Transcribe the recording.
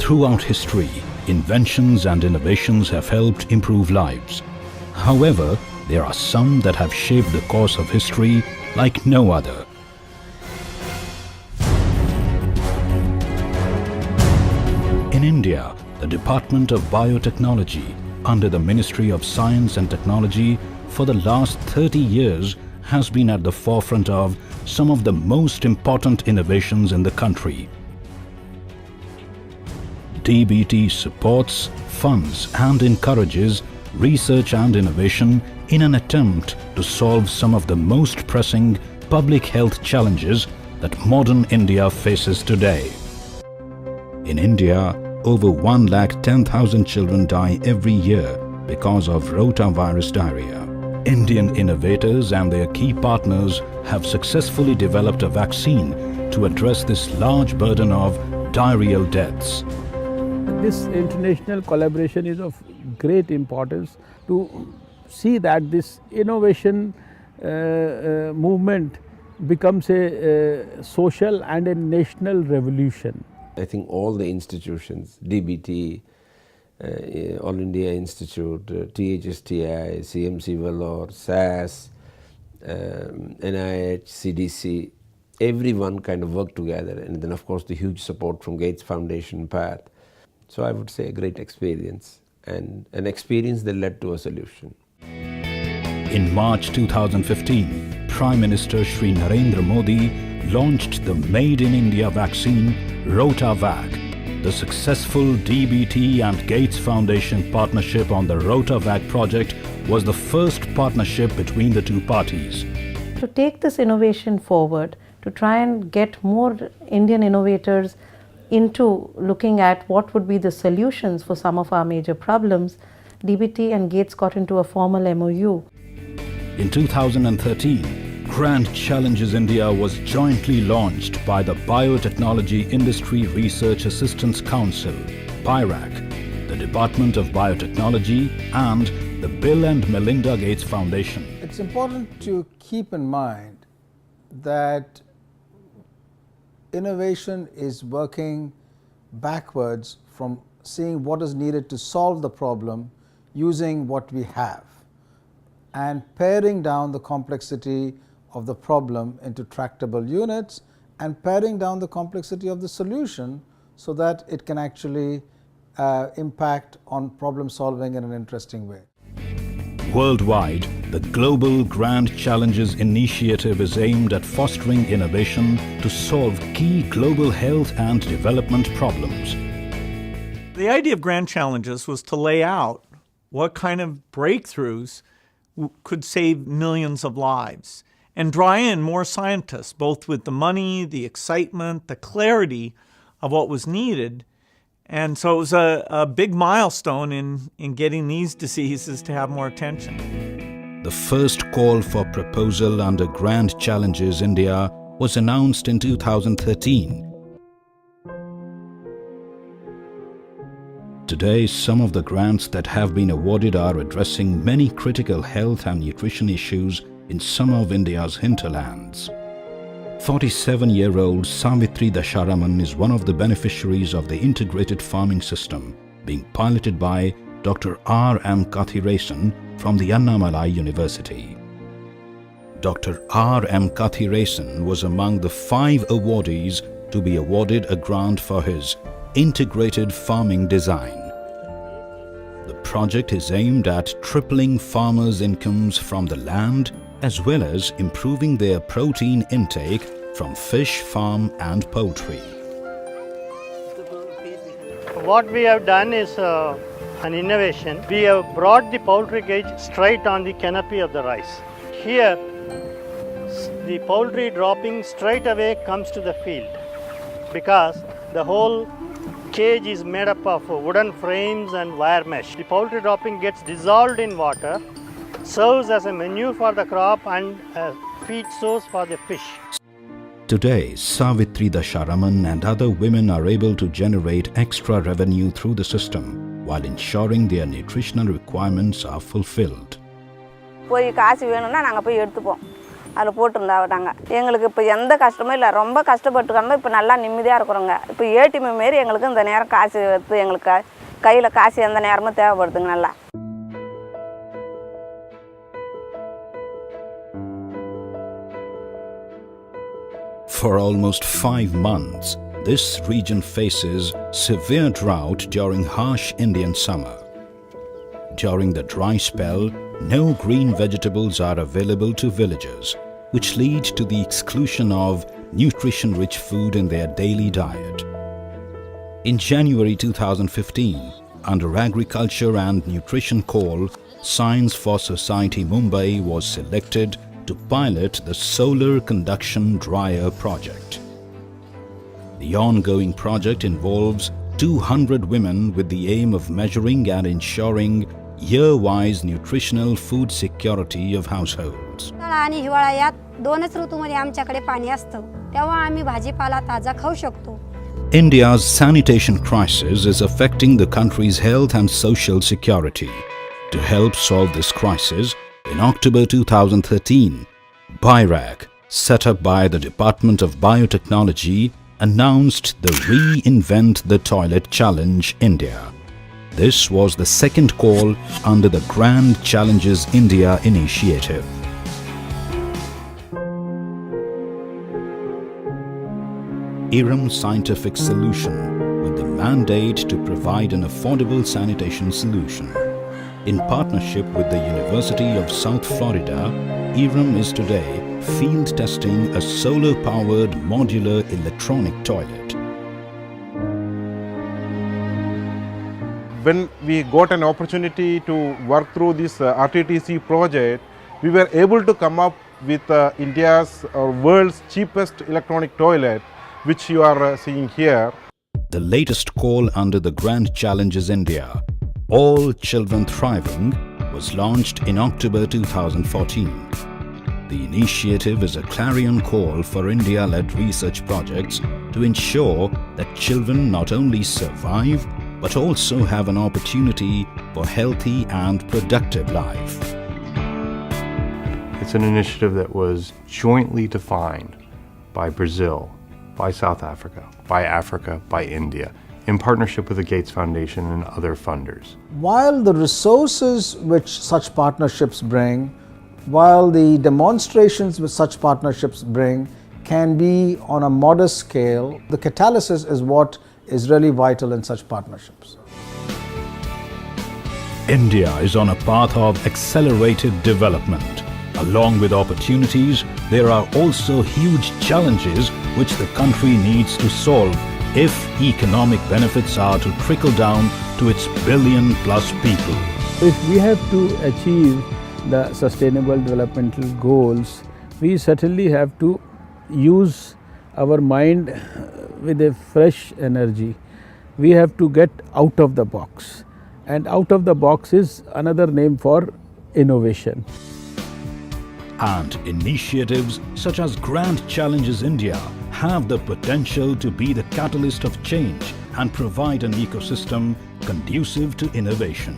Throughout history, inventions and innovations have helped improve lives. However, there are some that have shaped the course of history like no other. In India, the Department of Biotechnology, under the Ministry of Science and Technology, for the last 30 years has been at the forefront of some of the most important innovations in the country. DBT supports, funds and encourages research and innovation in an attempt to solve some of the most pressing public health challenges that modern India faces today. In India, over 110,000 children die every year because of rotavirus diarrhea. Indian innovators and their key partners have successfully developed a vaccine to address this large burden of diarrheal deaths. This international collaboration is of great importance to see that this innovation movement becomes a social and a national revolution. I think all the institutions, DBT, All India Institute, THSTI, CMC Vellore, SAS, NIH, CDC, everyone kind of worked together, and then of course the huge support from Gates Foundation, PATH. So I would say a great experience, and an experience that led to a solution. In March 2015, Prime Minister Shri Narendra Modi launched the Made in India vaccine RotaVac. The successful DBT and Gates Foundation partnership on the RotaVac project was the first partnership between the two parties. To take this innovation forward, to try and get more Indian innovators into looking at what would be the solutions for some of our major problems, DBT and Gates got into a formal MOU. In 2013, Grand Challenges India was jointly launched by the Biotechnology Industry Research Assistance Council, BIRAC, the Department of Biotechnology and the Bill and Melinda Gates Foundation. It's important to keep in mind that innovation is working backwards from seeing what is needed to solve the problem using what we have, and paring down the complexity of the problem into tractable units and paring down the complexity of the solution so that it can actually impact on problem solving in an interesting way. Worldwide, the Global Grand Challenges Initiative is aimed at fostering innovation to solve key global health and development problems. The idea of Grand Challenges was to lay out what kind of breakthroughs could save millions of lives and draw in more scientists, both with the money, the excitement, the clarity of what was needed. And so it was a big milestone in getting these diseases to have more attention. The first call for proposal under Grand Challenges India was announced in 2013. Today, some of the grants that have been awarded are addressing many critical health and nutrition issues in some of India's hinterlands. 47-year-old Savitri Dasharaman is one of the beneficiaries of the integrated farming system being piloted by Dr. R. M. Kathiresan from the Annamalai University. Dr. R. M. Kathiresan was among the 5 awardees to be awarded a grant for his integrated farming design. The project is aimed at tripling farmers' incomes from the land as well as improving their protein intake from fish, farm and poultry. What we have done is an innovation. We have brought the poultry cage straight on the canopy of the rice. Here, the poultry dropping straight away comes to the field because the whole cage is made up of wooden frames and wire mesh. The poultry dropping gets dissolved in water, serves as a manure for the crop and a feed source for the fish. Today, Savitri Dasharaman and other women are able to generate extra revenue through the system while ensuring their nutritional requirements are fulfilled. அதில் போட்டிருந்தாங்க. எங்களுக்கு இப்போ எந்த கஷ்டமும் இல்லை, ரொம்ப கஷ்டப்பட்டுக்காம இப்போ நல்லா நிம்மதியாக இருக்கிறோங்க. இப்போ ஏடிஎம் மாரி எங்களுக்கு இந்த நேரம் காசு எடுத்து எங்களுக்கு கையில் காசு எந்த நேரமும் தேவைப்படுதுங்க நல்லா. For almost 5 months, this region faces severe drought during harsh Indian summer. During the dry spell, no green vegetables are available to villagers, which lead to the exclusion of nutrition-rich food in their daily diet. In January 2015, under Agriculture and Nutrition call, Science for Society Mumbai was selected to pilot the Solar Conduction Dryer project. The ongoing project involves 200 women with the aim of measuring and ensuring year-wise nutritional food security of households. आणि हिवाळा यात दोनच ऋतूमध्ये आमच्याकडे पाणी असतं, तेव्हा आम्ही भाजीपाला ताजा खाऊ शकतो. India's sanitation crisis is affecting the country's health and social security. To help solve this crisis, in October 2013, BIRAC, set up by the Department of Biotechnology, announced the Reinvent the Toilet Challenge India. This was the second call under the Grand Challenges India initiative. IRM Scientific Solution, with the mandate to provide an affordable sanitation solution. In partnership with the University of South Florida, IRM is today field testing a solar-powered modular electronic toilet. When we got an opportunity to work through this RTTC project, we were able to come up with India's or world's cheapest electronic toilet, which you are seeing here. The latest call under the Grand Challenges India, All Children Thriving, was launched in October 2014. The initiative is a clarion call for India-led research projects to ensure that children not only survive but also have an opportunity for healthy and productive life. It's an initiative that was jointly defined by Brazil, by South Africa, by India, in partnership with the Gates Foundation and other funders. While the resources which such partnerships bring, while the demonstrations which such partnerships bring can be on a modest scale, the catalysis is what is really vital in such partnerships. India is on a path of accelerated development. Along with opportunities, there are also huge challenges which the country needs to solve if economic benefits are to trickle down to its billion-plus people. If we have to achieve the sustainable developmental goals, we certainly have to use our mind with a fresh energy. We have to get out of the box, and out of the box is another name for innovation. And initiatives such as Grand Challenges India have the potential to be the catalyst of change and provide an ecosystem conducive to innovation.